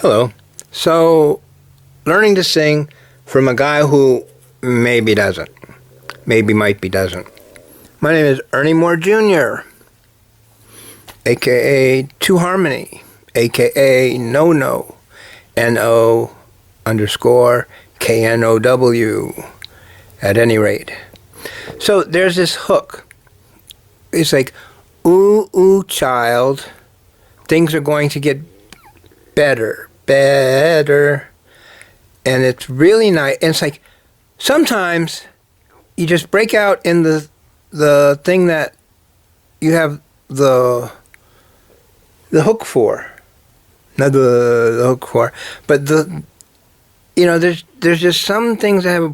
Hello. So, learning to sing from a guy who maybe doesn't. Maybe might be doesn't. My name is Ernie Moore Jr., a.k.a. Two Harmony, a.k.a. No, N-O_KNOW, at any rate. So, there's this hook. It's like, ooh, ooh, child, things are going to get better. And it's really nice. And it's like, sometimes you just break out in the thing that you have the hook for. Not the hook for. But there's just some things that have a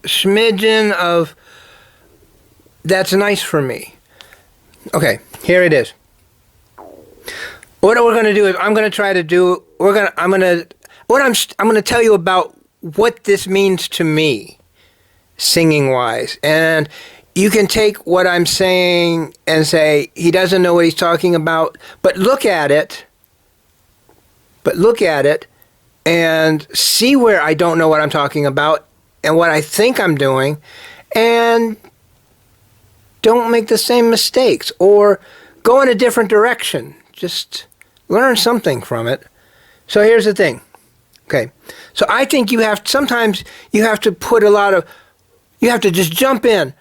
smidgen of, that's nice for me. Okay, here it is. What we're going to do is I'm going to tell you about what this means to me, singing wise. And you can take what I'm saying and say, he doesn't know what he's talking about, but look at it and see where I don't know what I'm talking about and what I think I'm doing, and don't make the same mistakes or go in a different direction. Just learn something from it. So here's the thing. Okay. So I think sometimes you have to put you have to just jump in.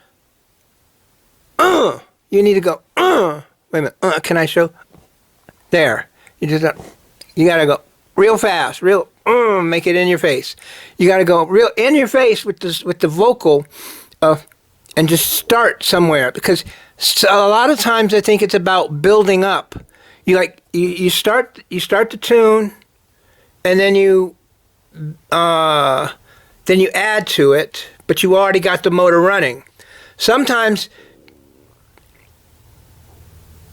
You need to go, wait a minute, can I show? There. You got to go real fast, make it in your face. You got to go real in your face with the vocal, and just start somewhere, because a lot of times I think it's about building up. You start the tune, and then you add to it, but you already got the motor running. Sometimes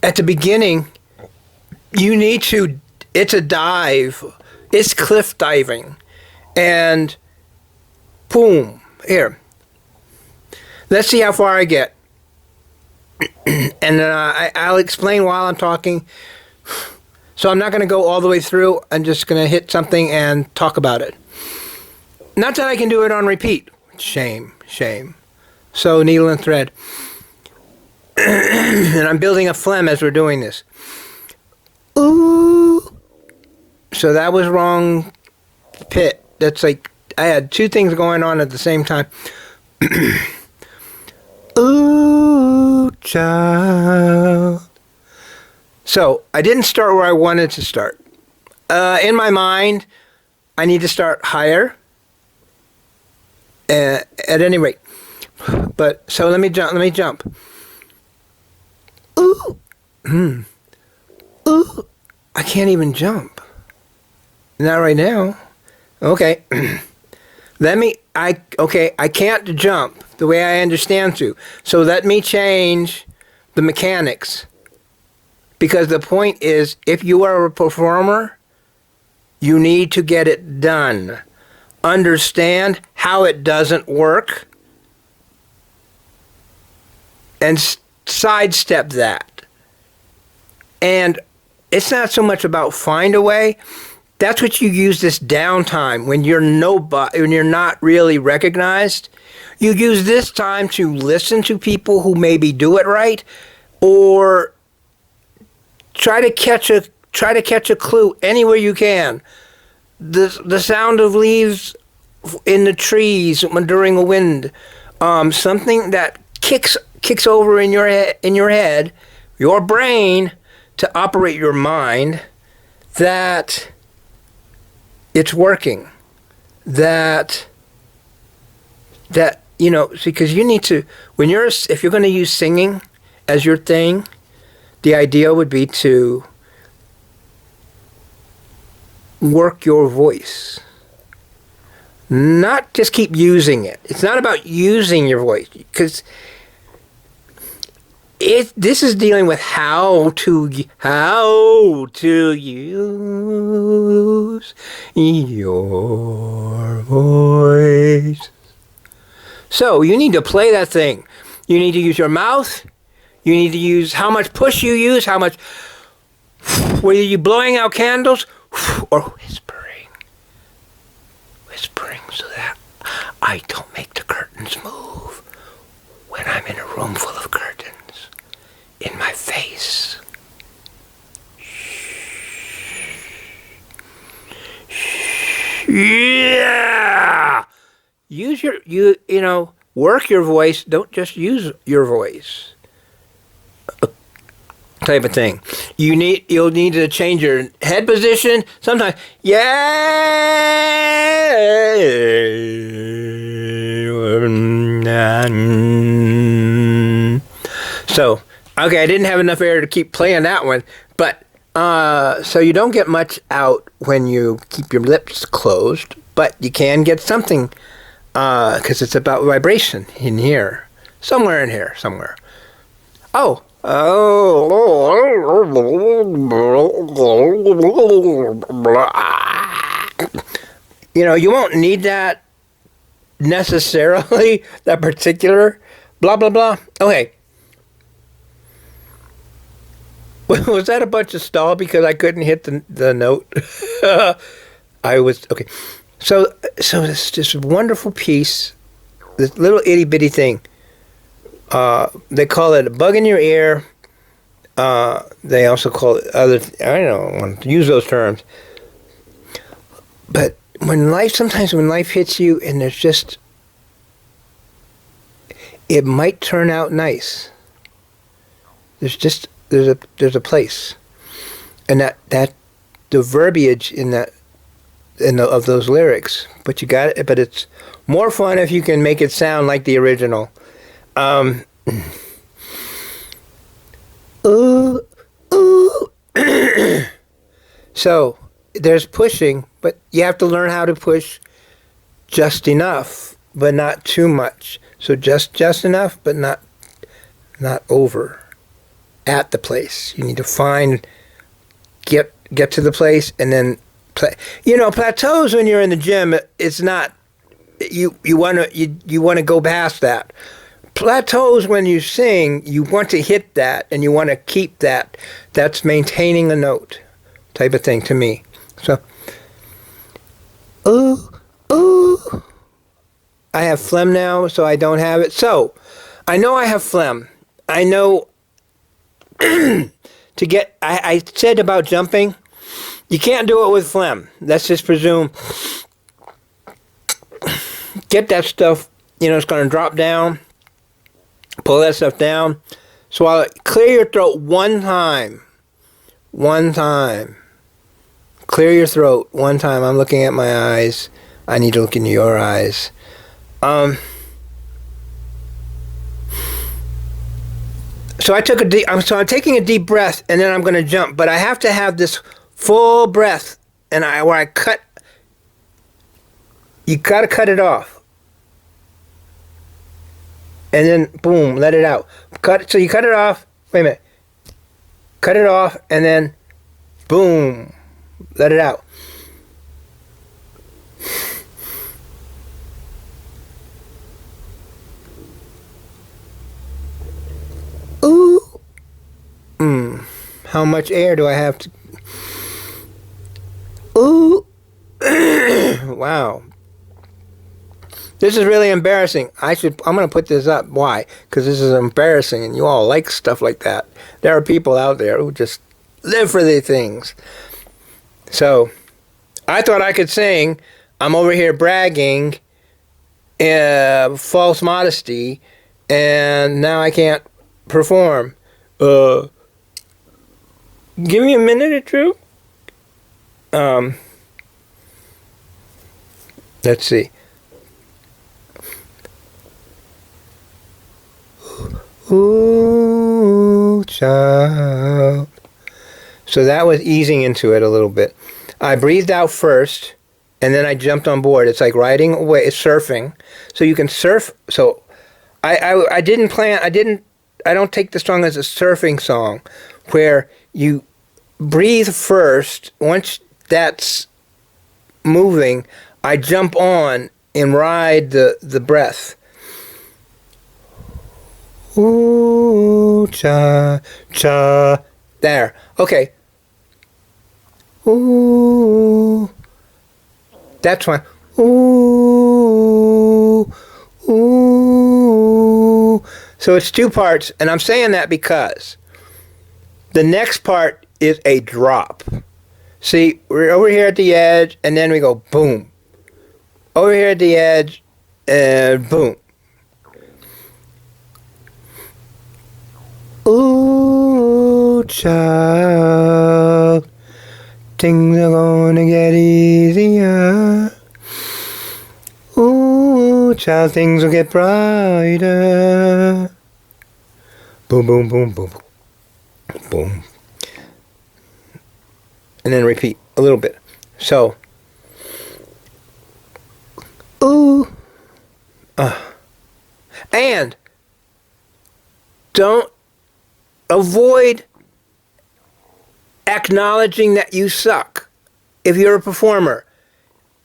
at the beginning it's a dive, it's cliff diving, and boom, here. Let's see how far I get. And then I'll explain while I'm talking. So I'm not going to go all the way through. I'm just going to hit something and talk about it. Not that I can do it on repeat. Shame. So needle and thread. And I'm building a phlegm as we're doing this. Ooh. So that was wrong pit. That's like, I had two things going on at the same time. Ooh, child. So, I didn't start where I wanted to start. In my mind, I need to start higher. At any rate. But, so let me jump. Ooh. Ooh. I can't even jump. Not right now. Okay. I can't jump the way I understand to. So let me change the mechanics. Because the point is, if you are a performer, you need to get it done. Understand how it doesn't work, and sidestep that. And it's not so much about find a way. That's what you use this downtime when you're not really recognized. You use this time to listen to people who maybe do it right, or try to catch a clue anywhere you can. The sound of leaves in the trees during a wind, something that kicks over in your head, your brain, to operate your mind, that it's working. That because you need to, if you're going to use singing as your thing, the idea would be to work your voice. Not just keep using it. It's not about using your voice, because this is dealing with how to use your voice. So you need to play that thing. You need to use your mouth. You need to use how much push you use, how much, were you blowing out candles or whispering? whispering so that I don't make the curtains move when I'm in a room full of curtains in my face. Yeah! Use you know, work your voice. Don't just use your voice. Type of thing. You'll need to change your head position. Sometimes, So, okay, I didn't have enough air to keep playing that one, but so you don't get much out when you keep your lips closed, but you can get something because it's about vibration in here, somewhere in here, somewhere. Oh. You know, you won't need that necessarily, that particular blah, blah, blah. Okay. Was that a bunch of stall because I couldn't hit the note? Okay. So this wonderful piece, this little itty bitty thing. They call it a bug in your ear. They also call it other. I don't want to use those terms. But sometimes when life hits you, and it might turn out nice. There's a place, and that the verbiage of those lyrics. But you got it. But it's more fun if you can make it sound like the original. Ooh, ooh. So there's pushing, but you have to learn how to push just enough, but not too much. So just enough, but not over at the place. You need to get to the place and then play. You know, plateaus when you're in the gym, it's not. You want to go past that. Plateaus when you sing, you want to hit that and you want to keep that. That's maintaining a note type of thing to me. So, ooh, ooh. I have phlegm now, so I don't have it. So, I know I have phlegm. I know I said about jumping, you can't do it with phlegm. Let's just presume, get that stuff, it's going to drop down. Pull that stuff down. Swallow it. Clear your throat one time. One time. Clear your throat one time. I'm looking at my eyes. I need to look into your eyes. So I'm taking a deep breath, and then I'm going to jump. But I have to have this full breath, and where I cut. You got to cut it off. And then, boom, let it out. So you cut it off. Wait a minute. Cut it off, and then, boom, let it out. Ooh. How much air do I have to? Ooh. Wow. This is really embarrassing. I'm going to put this up. Why? Because this is embarrassing, and you all like stuff like that. There are people out there who just live for these things. So, I thought I could sing. I'm over here bragging, false modesty, and now I can't perform. Give me a minute or two. Let's see. Ooh, child. So that was easing into it a little bit. I breathed out first, and then I jumped on board. It's like riding away, it's surfing. So you can surf. So I didn't plan. I don't take the song as a surfing song, where you breathe first. Once that's moving, I jump on and ride the breath. Ooh, cha, cha. There. Okay. Ooh. That's fine. Ooh, ooh. So it's two parts, and I'm saying that because the next part is a drop. See, we're over here at the edge, and then we go boom. Over here at the edge, and boom. Ooh, child, things are gonna get easier. Ooh, child, things will get brighter. Boom, boom, boom, boom, boom. And then repeat a little bit. So, ooh, and don't avoid acknowledging that you suck. If you're a performer,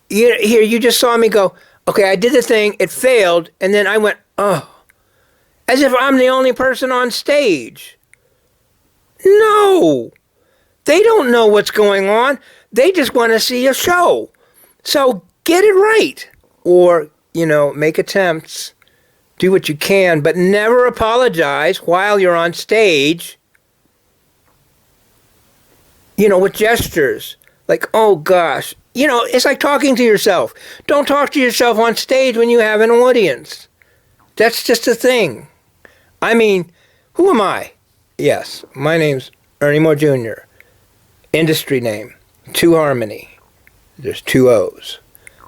you just saw me go, okay, I did the thing, it failed, and then I went, oh, as if I'm the only person on stage. No, they don't know what's going on. They just want to see a show. So get it right. Or, make attempts. Do what you can, but never apologize while you're on stage, with gestures. Like, oh gosh. It's like talking to yourself. Don't talk to yourself on stage when you have an audience. That's just a thing. I mean, who am I? Yes, my name's Ernie Moore Jr. Industry name, Two Harmony. There's two O's.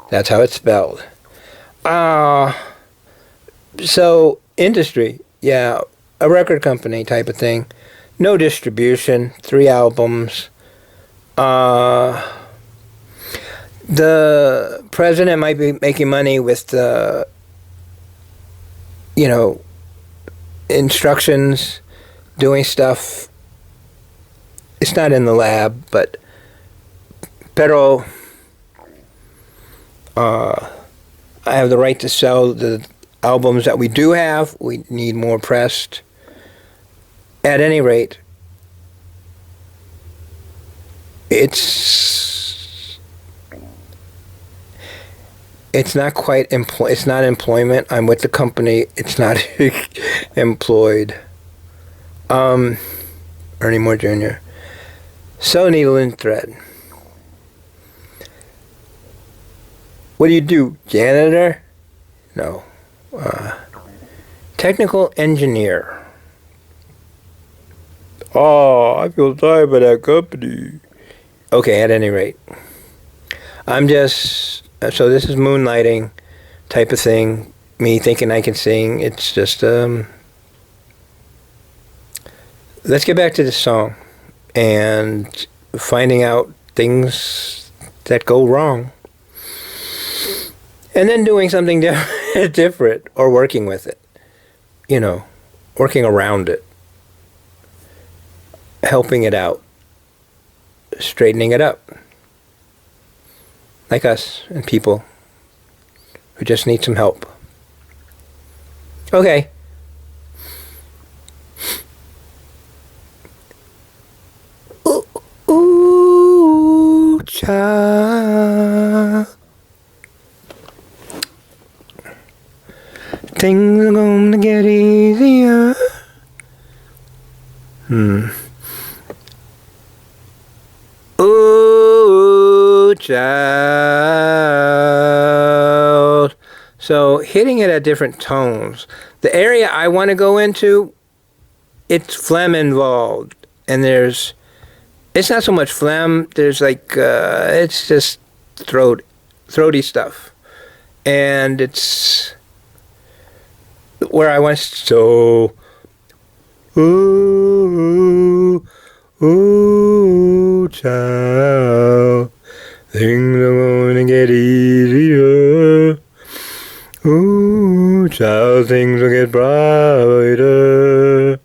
That's how it's spelled. So, industry, yeah, a record company type of thing. No distribution, 3 albums. The president might be making money with the, instructions, doing stuff. It's not in the lab, but Pero, I have the right to sell the albums that we do have. We need more pressed. At any rate, it's not quite it's not employment. I'm with the company. It's not employed. Ernie Moore Jr. Sew needle and thread. What do you do? Janitor? No. Technical engineer. Oh, I feel sorry for that company. Okay, at any rate. I'm just... So this is moonlighting type of thing. Me thinking I can sing. It's just... Let's get back to this song. And finding out things that go wrong. And then doing something different. Or working with it. Working around it. Helping it out. Straightening it up. Like us and people who just need some help. Okay. Ooh, ooh, child. Things are gonna get easier. Ooh, child. So hitting it at different tones. The area I want to go into, it's phlegm involved. And it's not so much phlegm, there's it's just throaty stuff. And it's where I want so, ooh, ooh, child, things are gonna get easier. Ooh, child, things will get brighter.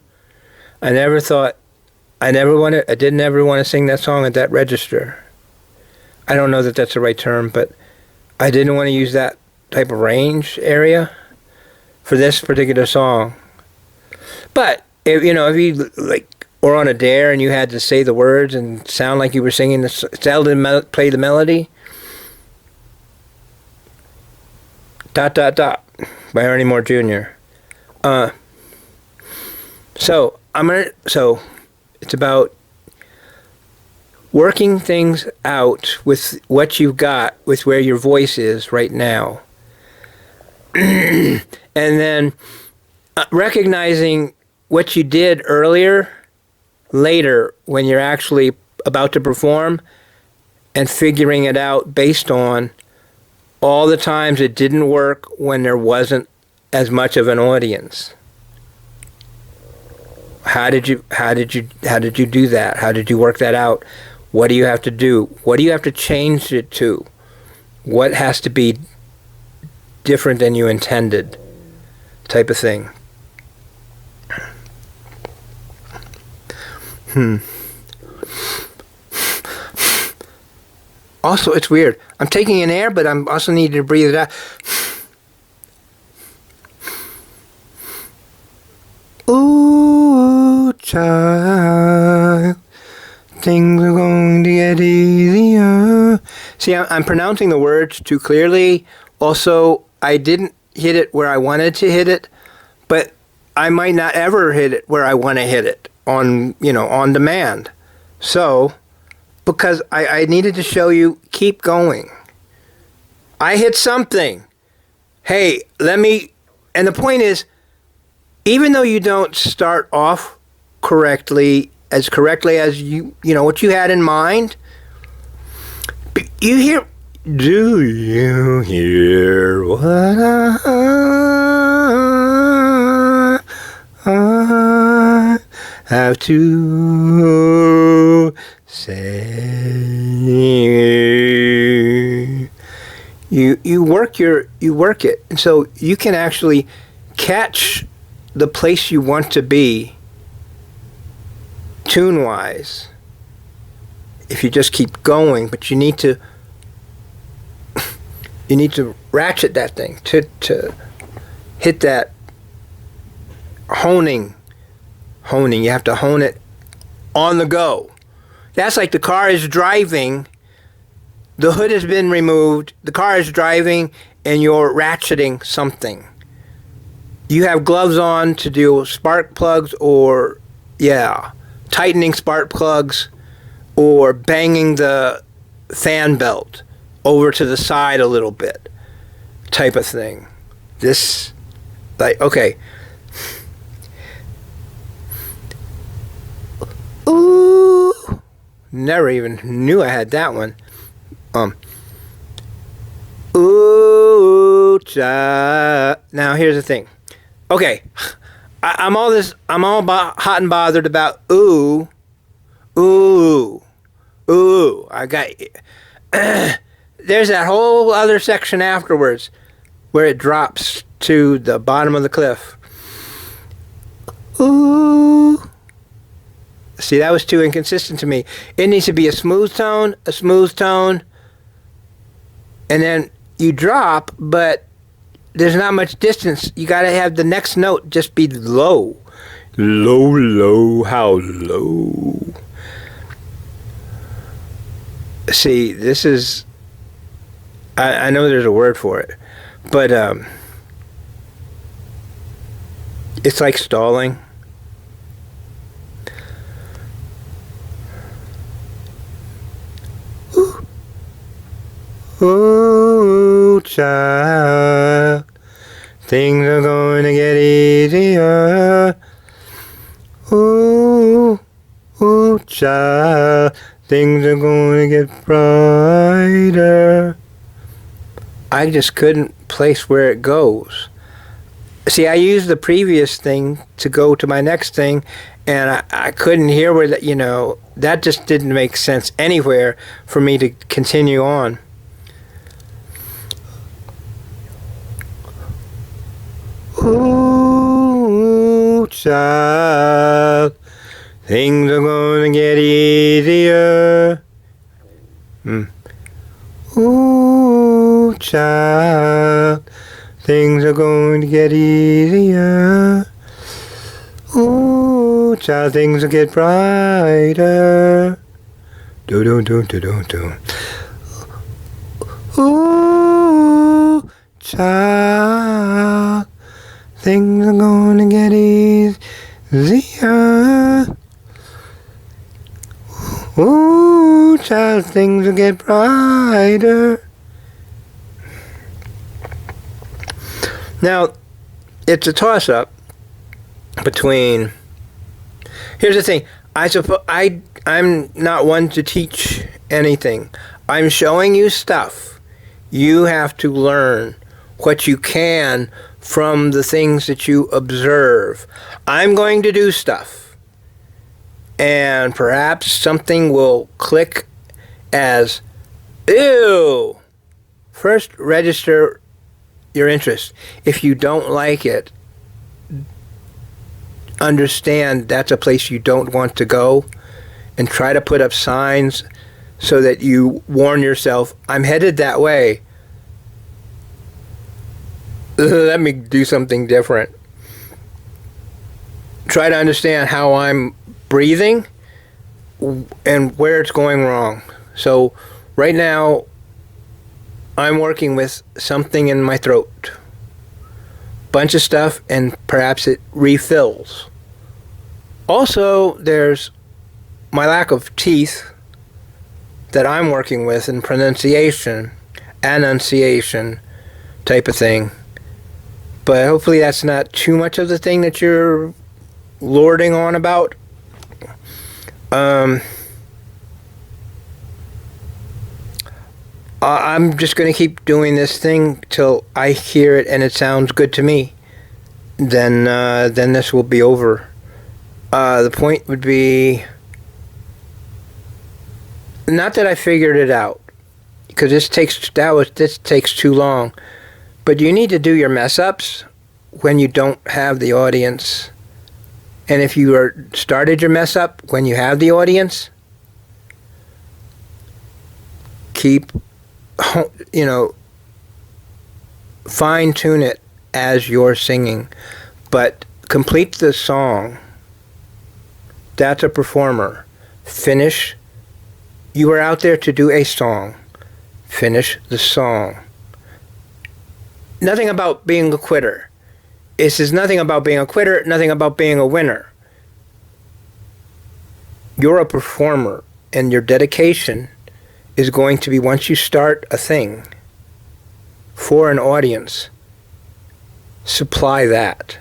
I didn't ever want to sing that song at that register. I don't know that that's the right term, but I didn't want to use that type of range area for this particular song. But, if you, or on a dare and you had to say the words and sound like you were singing, play the melody, dot dot dot by Ernie Moore Jr. So it's about working things out with what you've got, with where your voice is right now. And then recognizing what you did earlier, later, when you're actually about to perform, and figuring it out based on all the times it didn't work when there wasn't as much of an audience. How did you do that? How did you work that out? What do you have to do? What do you have to change it to? What has to be different than you intended? Type of thing. Also, it's weird. I'm taking in air, but I'm also needing to breathe it out. Ooh, child, things are going to get easier. See, I'm pronouncing the words too clearly. Also, I didn't hit it where I wanted to hit it, but I might not ever hit it where I want to hit it on demand. So, because I needed to show you, keep going. I hit something. Hey, and the point is, even though you don't start off correctly as you what you had in mind, you hear, do you hear what I have to say? You work it, and so you can actually catch the place you want to be tune-wise if you just keep going, but you need to ratchet that thing to hit that honing. You have to hone it on the go. That's like the car is driving, the hood has been removed, the car is driving, and you're ratcheting something. You have gloves on to do spark plugs or, tightening spark plugs or banging the fan belt over to the side a little bit type of thing. Okay. Ooh, never even knew I had that one. Ooh, child. Now here's the thing. Okay, I'm all hot and bothered about ooh. I got. There's that whole other section afterwards where it drops to the bottom of the cliff. Ooh. See, that was too inconsistent to me. It needs to be a smooth tone, and then you drop, but there's not much distance. You got to have the next note just be low. Low, how low? See, this is... I know there's a word for it, but it's like stalling. Ooh, child, things are going to get easier. Ooh, child, things are going to get brighter. I just couldn't place where it goes. See, I used the previous thing to go to my next thing, and I couldn't hear where that just didn't make sense anywhere for me to continue on. Ooh, child, things are going to get easier. Ooh, child, things are going to get easier. Ooh, child, things will get brighter. Do. Ooh, child, things are gonna get easier. Ooh, child, things will get brighter. Now, it's a toss-up between... Here's the thing. I'm not one to teach anything. I'm showing you stuff. You have to learn what you can from the things that you observe. I'm going to do stuff. And perhaps something will click as, ew. First, register your interest. If you don't like it, understand that's a place you don't want to go, and try to put up signs so that you warn yourself, I'm headed that way. Let me do something different. Try to understand how I'm breathing and where it's going wrong. So right now, I'm working with something in my throat. Bunch of stuff, and perhaps it refills. Also, there's my lack of teeth that I'm working with in pronunciation, annunciation type of thing. But hopefully that's not too much of the thing that you're lording on about. I'm just going to keep doing this thing till I hear it and it sounds good to me. Then this will be over. The point would be, not that I figured it out, because this takes too long. But you need to do your mess ups when you don't have the audience. And if you started your mess up when you have the audience, keep, fine tune it as you're singing, but complete the song. That's a performer. Finish. You are out there to do a song. Finish the song. Nothing about being a quitter. This is nothing about being a quitter, nothing about being a winner. You're a performer, and your dedication is going to be, once you start a thing for an audience, supply that.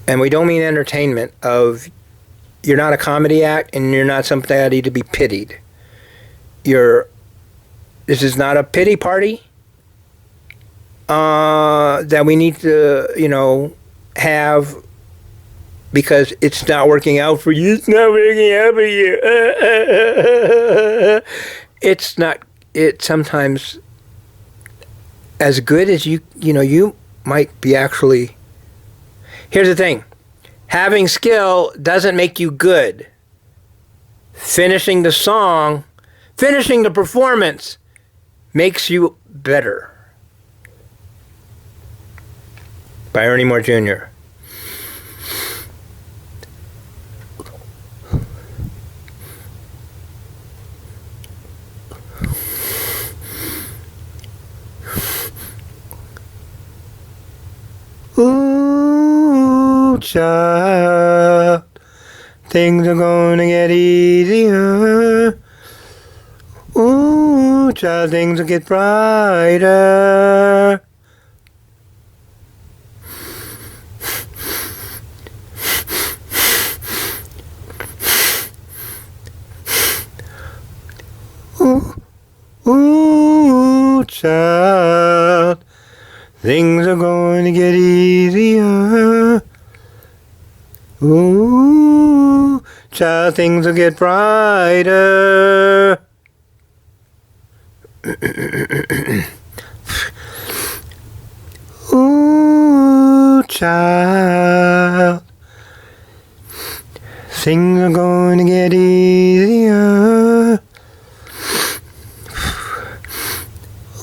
And we don't mean entertainment of, you're not a comedy act and you're not somebody to be pitied. This is not a pity party that we need to, have because it's not working out for you. It's not working out for you. It's not. It's sometimes as good as you might be actually. Here's the thing. Having skill doesn't make you good. Finishing the song, finishing the performance makes you better. By Ernie Moore Jr. Ooh, child, things are gonna get easier. Ooh, child, things will get brighter. Ooh, ooh, child, things are going to get easier. Ooh, child, things will get brighter. Ooh, child, things are going to get easier.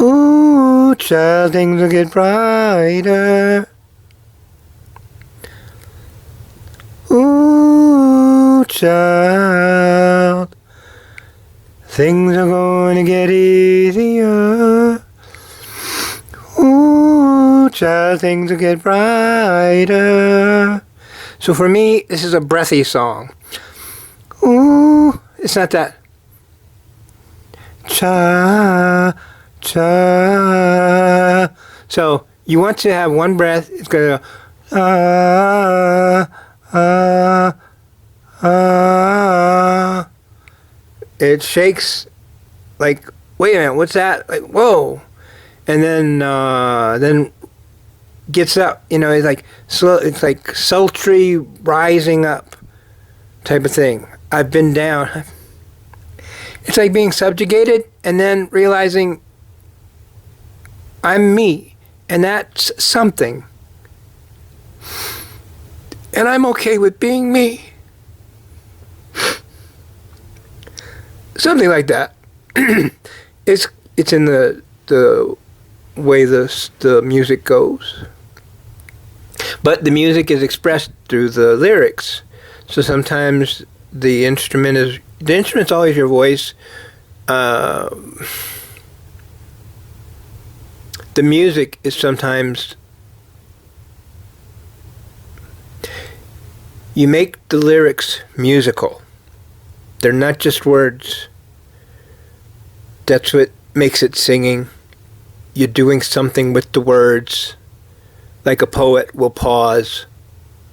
Ooh, child, things will get brighter. Ooh, child, things are going to get easier. child, things will get brighter. So for me, this is a breathy song. Ooh, it's not that. Cha, cha. So you want to have one breath. It's going to go, It shakes like, wait a minute, what's that? Like, whoa. And then gets up, it's like slow, it's like sultry rising up type of thing. I've been down. It's like being subjugated and then realizing I'm me, and that's something. And I'm okay with being me. Something like that. It's in the way the music goes. But the music is expressed through the lyrics. So sometimes the instrument's always your voice. The music is sometimes, you make the lyrics musical. They're not just words. That's what makes it singing. You're doing something with the words. Like a poet will pause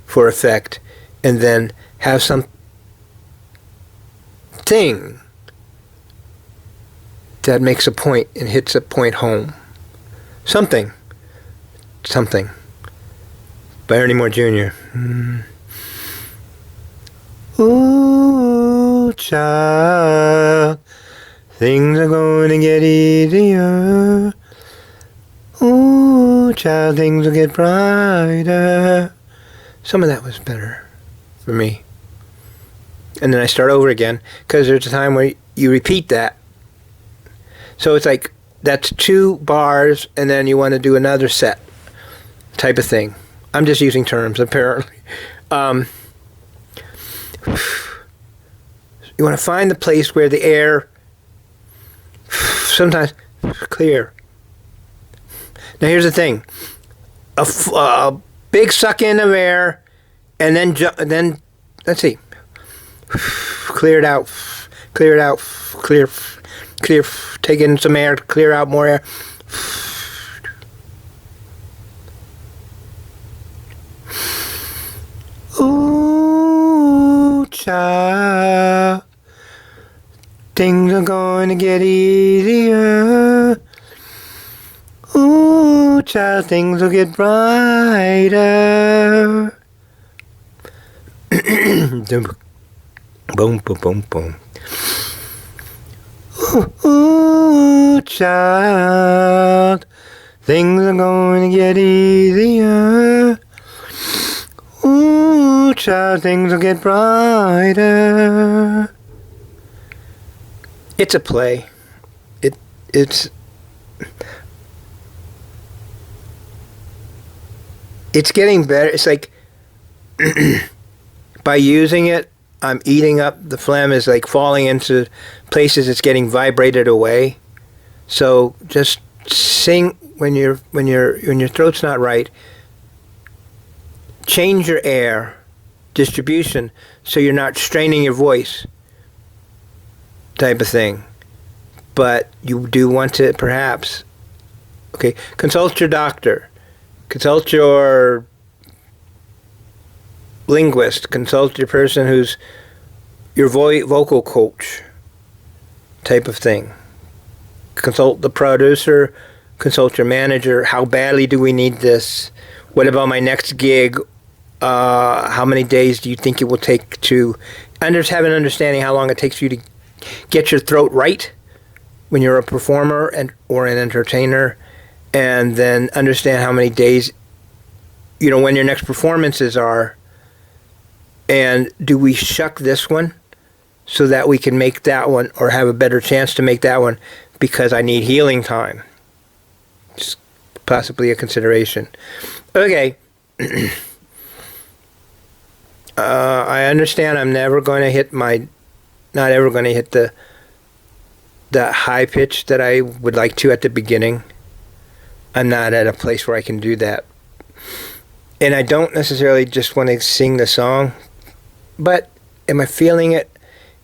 for effect and then have something that makes a point and hits a point home. Something. By Ernie Moore Jr. Ooh, child, things are going to get easier. Ooh, child, things will get brighter. Some of that was better for me. And then I start over again, because there's a time where you repeat that. So it's like, that's 2 bars, and then you want to do another set type of thing. I'm just using terms, apparently. You want to find the place where the air, sometimes clear. Now here's the thing. A big suck in of air, and then let's see. Clear it out. Clear. Take in some air, clear out more air. Ooh, child, things are going to get easier. Ooh, child, things will get brighter. Boom, boom, boom, boom. Ooh, child, things are going to get easier. Ooh, child, things will get brighter. It's a play. It's getting better. It's like by using it, I'm eating up, the phlegm is like falling into places, it's getting vibrated away. So just sing when your throat's not right. Change your air distribution so you're not straining your voice type of thing. But you do want to perhaps, consult your doctor, consult your linguist, consult your person who's your vocal coach type of thing. Consult the producer, consult your manager. How badly do we need this? What about my next gig? How many days do you think it will take to have an understanding how long it takes for you to get your throat right when you're a performer or an entertainer, and then understand how many days, when your next performances are. And do we shuck this one so that we can make that one, or have a better chance to make that one, because I need healing time? Just possibly a consideration. Okay. I understand I'm never going to hit not ever going to hit the high pitch that I would like to at the beginning. I'm not at a place where I can do that. And I don't necessarily just want to sing the song, but am I feeling it?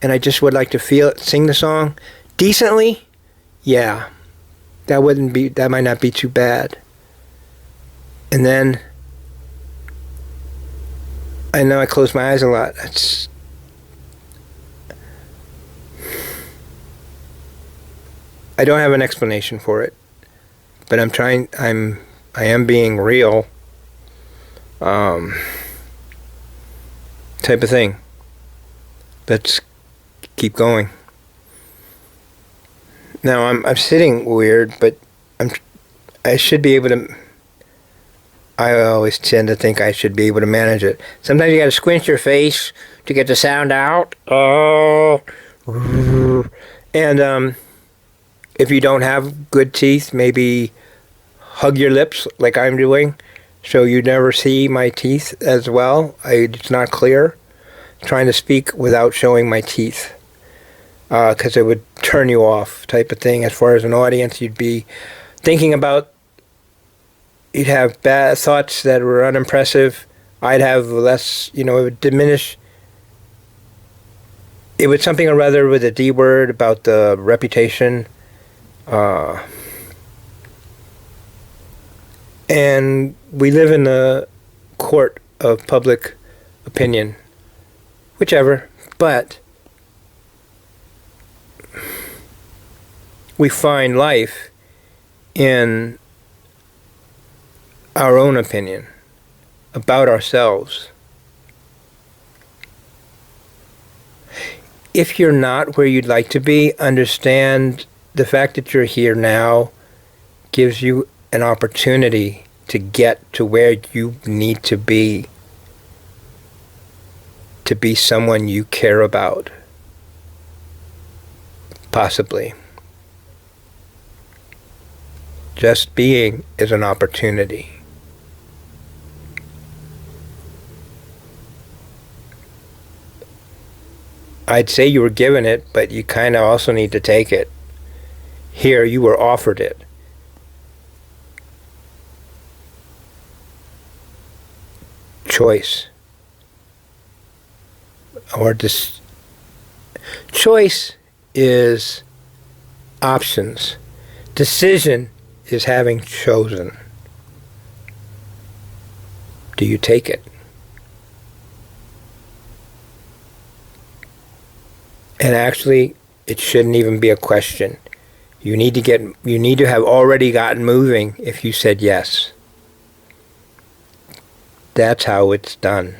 And I just would like to feel it, sing the song decently? Yeah. That might not be too bad. And then I know I close my eyes a lot. I don't have an explanation for it, but I am being real. Type of thing. Let's keep going. Now I'm sitting weird, but I should be able to. I always tend to think I should be able to manage it. Sometimes you got to squint your face to get the sound out. Oh, and if you don't have good teeth, maybe hug your lips like I'm doing, so you never see my teeth as well. It's not clear. Trying to speak without showing my teeth, because it would turn you off, type of thing. As far as an audience, you'd be thinking about, you'd have bad thoughts that were unimpressive. I'd have less, it would diminish. It was something or other with a D word about the reputation. And we live in the court of public opinion. Whichever, but we find life in our own opinion about ourselves. If you're not where you'd like to be, understand the fact that you're here now gives you an opportunity to get to where you need to be someone you care about. Possibly. Just being is an opportunity. I'd say you were given it, but you kind of also need to take it. Here, you were offered it. Choice. Or choice is options. Decision is having chosen. Do you take it? And actually, it shouldn't even be a question. You need to have already gotten moving if you said yes. That's how it's done.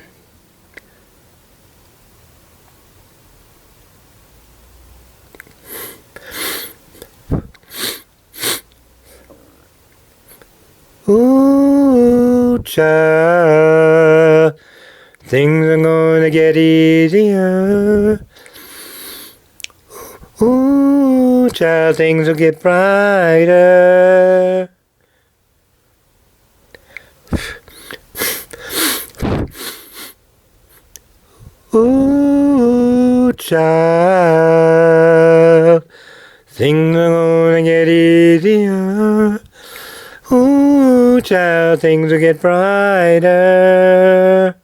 Ooh, child, things are gonna get easier. Ooh, child, things will get brighter. Ooh, child, things are gonna get easier. Ooh, child, things will get brighter.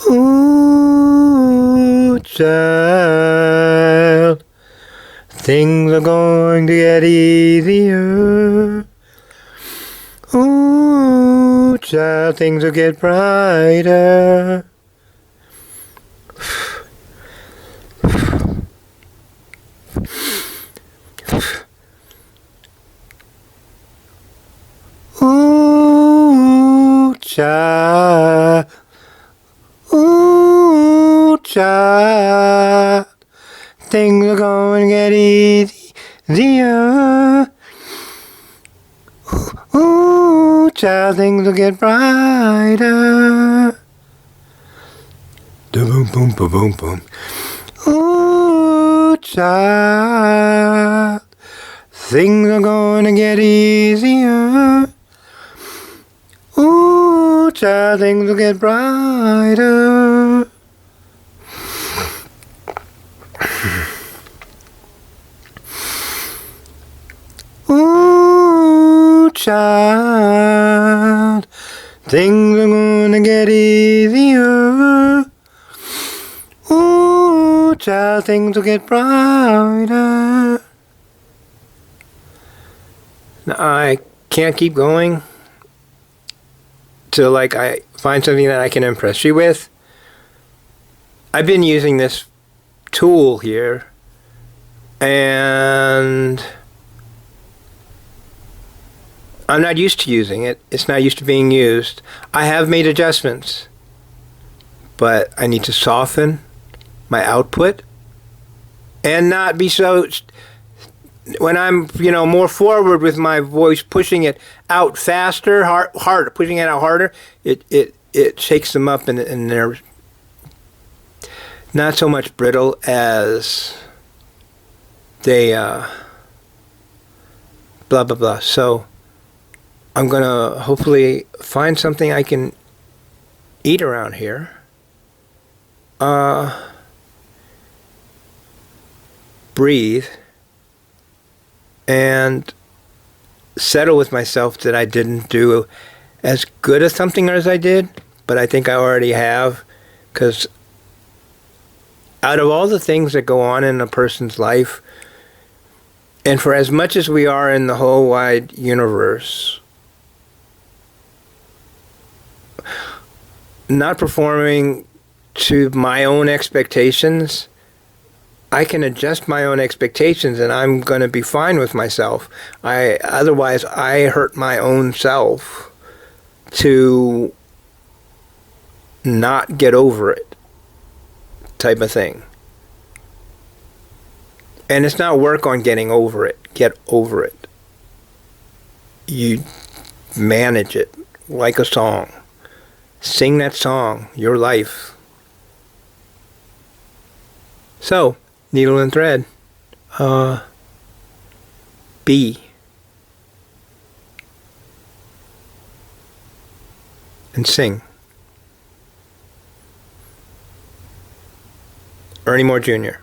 Ooh, child, things are going to get easier. Ooh, child, things will get brighter. Ooh, child. Ooh, child. Things are going to get easier. Ooh, child, things will get brighter. Boom, boom, boom, boom, boom. Ooh, child, things are going to get easier. Ooh, child, things will get brighter. child, things are gonna get easier. Ooh, child, things will get brighter. Now, I can't keep going till like I find something that I can impress you with. I've been using this tool here, and I'm not used to using it. It's not used to being used. I have made adjustments, but I need to soften my output and not be so, when I'm, more forward with my voice, pushing it out faster, harder, pushing it out harder, it shakes them up, and they're not so much brittle as they blah blah blah. So I'm gonna hopefully find something I can eat around here. Breathe and settle with myself that I didn't do as good as something as I did, but I think I already have, because out of all the things that go on in a person's life, and for as much as we are in the whole wide universe, not performing to my own expectations, I can adjust my own expectations and I'm going to be fine with myself. Otherwise, I hurt my own self to not get over it, type of thing. And it's not work on getting over it. Get over it. You manage it like a song. Sing that song, your life. So, needle and thread. Be. And sing. Ernie Moore Jr.